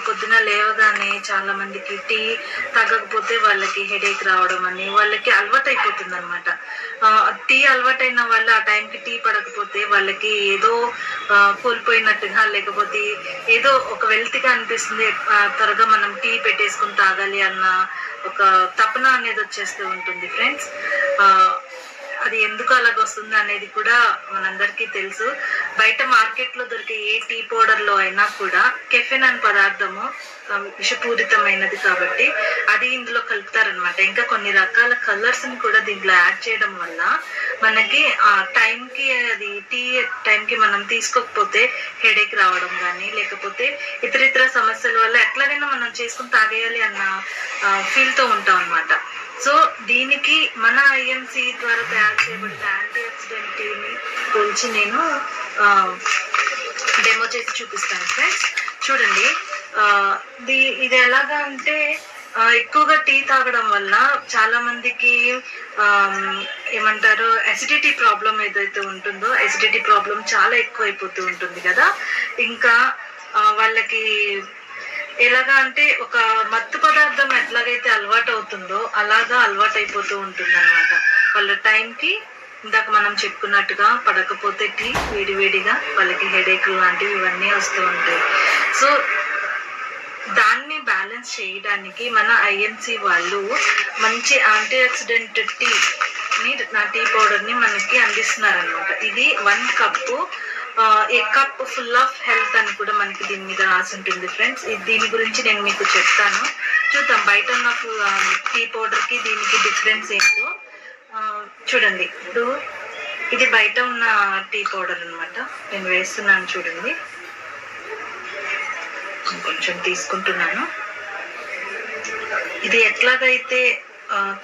పొద్దున లేవగానే చాలా మందికి టీ తాగకపోతే వాళ్ళకి హెడేక్ రావడం అని వాళ్ళకి అలవాటు అయిపోతుంది అనమాట. టీ అలవాటైన వాళ్ళు ఆ టైంకి టీ పడకపోతే వాళ్ళకి ఏదో కోల్పోయినట్టుగా, లేకపోతే ఏదో ఒక వెల్త్గా అనిపిస్తుంది. త్వరగా మనం టీ పెట్టేసుకుని తాగాలి అన్న ఒక తపన అనేది వచ్చేస్తూ ఉంటుంది ఫ్రెండ్స్. అది ఎందుకు అలాగొస్తుంది అనేది కూడా మనందరికీ తెలుసు. బయట మార్కెట్లో దొరికే ఏ టీ పౌడర్లో అయినా కూడా కెఫెన్ అనే పదార్థము విషపూరితమైనది కాబట్టి అది ఇందులో కలుపుతారనమాట. ఇంకా కొన్ని రకాల కలర్స్ని కూడా దీంట్లో యాడ్ చేయడం వల్ల మనకి ఆ టైంకి, అది టీ టైంకి మనం తీసుకోకపోతే హెడేక్ రావడం కానీ, లేకపోతే ఇతరితర సమస్యల వల్ల ఎట్లాగైనా మనం చేసుకుని తాగేయాలి అన్న ఫీల్తో ఉంటాం అనమాట. సో దీనికి మన ఐఎంసి ద్వారా తయారు చేయబడిన యాంటీ ఆక్సిడెంట్ టీని పోల్చి నేను డెమో చేసి చూపిస్తాను ఫ్రెండ్స్. చూడండి, ఇది ఎలాగా అంటే ఎక్కువగా టీ తాగడం వల్ల చాలా మందికి ఏమంటారు, అసిడిటీ ప్రాబ్లం ఏదైతే ఉంటుందో, అసిడిటీ ప్రాబ్లం చాలా ఎక్కువ అయిపోతూ ఉంటుంది కదా. ఇంకా వాళ్ళకి ఎలాగా అంటే ఒక మత్తు పదార్థం ఎట్లాగైతే అలవాటు అవుతుందో అలాగా అలవాటు అయిపోతూ ఉంటుంది అనమాట. వాళ్ళ టైంకి ఇందాక మనం చెప్పుకున్నట్టుగా పడకపోతే టీ వేడివేడిగా వాళ్ళకి హెడేక్ లాంటివి ఇవన్నీ వస్తూ ఉంటాయి. సో దాన్ని బ్యాలెన్స్ చేయడానికి మన ఐఎంసి వాళ్ళు మంచి యాంటీ ఆక్సిడెంట్ టీ పౌడర్ని మనకి అందిస్తున్నారనమాట. ఇది 1 cup, a cup full of health అని కూడా మనకి దీని మీద రాసి ఉంటుంది ఫ్రెండ్స్. దీని గురించి నేను మీకు చెప్తాను. చూద్దాం బయట ఉన్న టీ పౌడర్కి దీనికి డిఫరెన్స్ ఏంటో. చూడండి, ఇప్పుడు ఇది బయట ఉన్న టీ పౌడర్ అనమాట. నేను వేస్తున్నాను చూడండి, కొంచెం తీసుకుంటున్నాను. ఇది ఎట్లాగైతే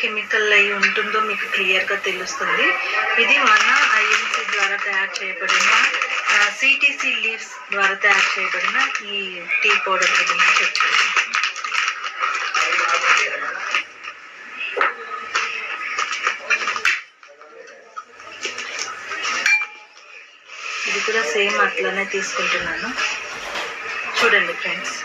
కెమికల్ అయి ఉంటుందో మీకు క్లియర్గా తెలుస్తుంది. ఇది మన ఐఎంసి ద్వారా తయారు చేయబడిన సిటీసీ లీవ్స్ ద్వారా తయారు చేయబడిన ఈ టీ పౌడర్ గురించి చెప్తాను. ఇది కూడా సేమ్ అట్లానే తీసుకుంటున్నాను. చూడండి ఫ్రెండ్స్,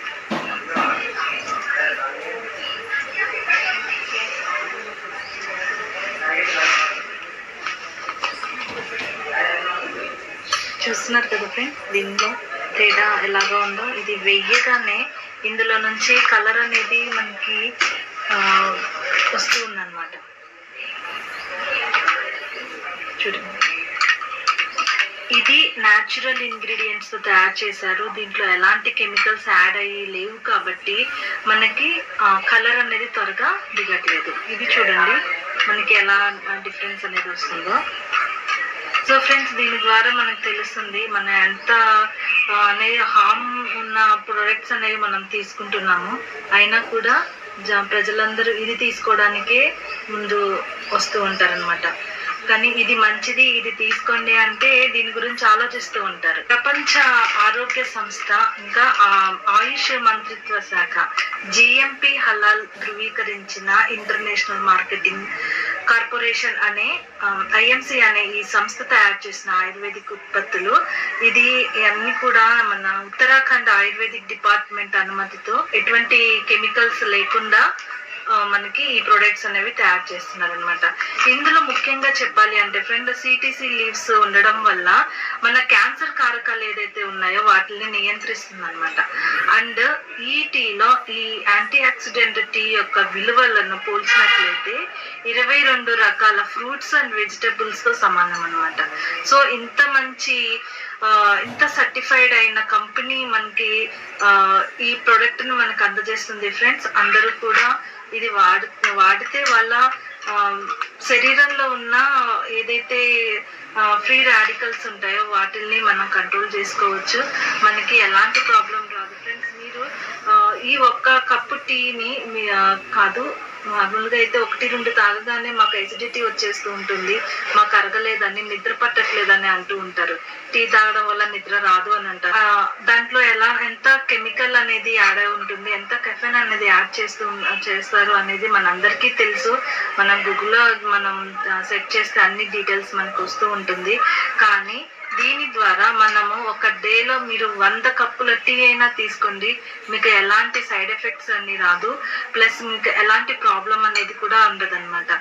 చూస్తున్నారు కదా ఫ్రెండ్స్, దీనిలో తేడా ఎలాగా ఉందో. ఇది వెయ్యగానే ఇందులో నుంచి కలర్ అనేది మనకి వస్తూ ఉందన్నమాట. చూడండి, ఇది న్యాచురల్ ఇంగ్రీడియంట్స్ తో తయారు చేశారు. దీంట్లో ఎలాంటి కెమికల్స్ యాడ్ అయ్యి లేవు కాబట్టి మనకి కలర్ అనేది త్వరగా దిగట్లేదు. ఇది చూడండి మనకి ఎలా డిఫరెన్స్ అనేది వస్తుందో. సో ఫ్రెండ్స్, దీని ద్వారా మనకు తెలుస్తుంది మన ఎంత అనేది హార్మ్ ఉన్న ప్రొడక్ట్స్ అనేవి మనం తీసుకుంటున్నాము. అయినా కూడా ప్రజలందరూ ఇది తీసుకోవడానికే ముందు వస్తూ ఉంటారనమాట. కానీ ఇది మంచిది, ఇది తీసుకోండి అంటే దీని గురించి ఆలోచిస్తూ ఉంటారు. ప్రపంచ ఆరోగ్య సంస్థ ఇంకా ఆయుష్ మంత్రిత్వ శాఖ జిఎంపి హలాల్ ధృవీకరించిన ఇంటర్నేషనల్ మార్కెటింగ్ కార్పొరేషన్ అనే ఐఎంసి అనే ఈ సంస్థ తయారు చేసిన ఆయుర్వేదిక్ ఉత్పత్తులు. ఇది అన్ని కూడా మన ఉత్తరాఖండ్ ఆయుర్వేదిక్ డిపార్ట్మెంట్ అనుమతితో ఎటువంటి కెమికల్స్ లేకుండా మనకి ఈ ప్రొడక్ట్స్ అనేవి తయారు చేస్తున్నారు అనమాట. ఇందులో ముఖ్యంగా చెప్పాలి అంటే ఫ్రెండ్, సిటీసీ లీవ్స్ ఉండడం వల్ల మన క్యాన్సర్ కారకాలు ఏదైతే ఉన్నాయో వాటిని నియంత్రిస్తుంది అనమాట. అండ్ ఈ టీలో ఈ యాంటీ ఆక్సిడెంట్ టీ యొక్క విలువలను పోల్చినట్లయితే 22 రకాల ఫ్రూట్స్ అండ్ వెజిటబుల్స్ తో సమానం అనమాట. సో ఇంత సర్టిఫైడ్ అయిన కంపెనీ మనకి ఈ ప్రొడక్ట్ ని మనకు అందజేస్తుంది ఫ్రెండ్స్. అందరూ కూడా ఇది వాడితే వాళ్ళ శరీరంలో ఉన్న ఏదైతే ఫ్రీ రాడికల్స్ ఉంటాయో వాటిల్ని మనం కంట్రోల్ చేసుకోవచ్చు. మనకి ఎలాంటి ప్రాబ్లం రాదు ఫ్రెండ్స్. మీరు ఈ ఒక్క కప్పు టీని కాదు, నార్మల్గా అయితే 1-2 తాగగానే మాకు ఎసిడిటీ వచ్చేస్తూ ఉంటుంది, మాకు అరగలేదని, నిద్ర పట్టట్లేదని అంటూ ఉంటారు. టీ తాగడం వల్ల నిద్ర రాదు అని అంటారు. దాంట్లో ఎంత కెమికల్ అనేది యాడ్ అయి ఉంటుంది, ఎంత కెఫెన్ అనేది యాడ్ చేస్తారు అనేది మనందరికీ తెలుసు. మనం గూగుల్లో మనం సెర్చ్ చేస్తే అన్ని డీటెయిల్స్ మనకు వస్తూ ఉంటుంది. కానీ దీని ద్వారా మనము ఒక డేలో మీరు 100 కప్పుల టీ అయినా తీసుకోండి, మీకు ఎలాంటి సైడ్ ఎఫెక్ట్స్ అన్ని రాదు, ప్లస్ మీకు ఎలాంటి ప్రాబ్లం అనేది కూడా ఉండదన్నమాట.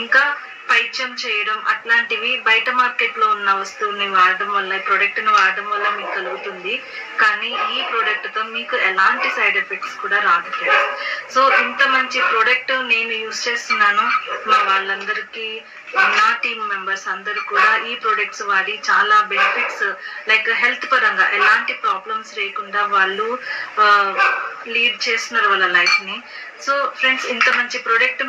ఇంకా పైత్యం చేయడం అట్లాంటివి బయట మార్కెట్ లో ఉన్న వస్తువుని వాడడం వల్ల, ఈ ప్రోడక్ట్ ని వాడడం వల్ల మీకు కలుగుతుంది. కానీ ఈ ప్రోడక్ట్ తో మీకు ఎలాంటి సైడ్ ఎఫెక్ట్స్ కూడా రాదు ఫ్రెండ్స్. సో ఇంత మంచి ప్రోడక్ట్ నేను యూజ్ చేస్తున్నాను. మా వాళ్ళందరికీ, నా టీమ్ మెంబర్స్ అందరూ కూడా ఈ ప్రొడక్ట్స్ వాడి చాలా బెనిఫిట్స్, లైక్ హెల్త్ పరంగా ఎలాంటి ప్రాబ్లమ్స్ లేకుండా వాళ్ళు లీడ్ చేస్తున్నారు వాళ్ళ లైఫ్ ని. సో ఫ్రెండ్స్, ఇంత మంచి ప్రోడక్ట్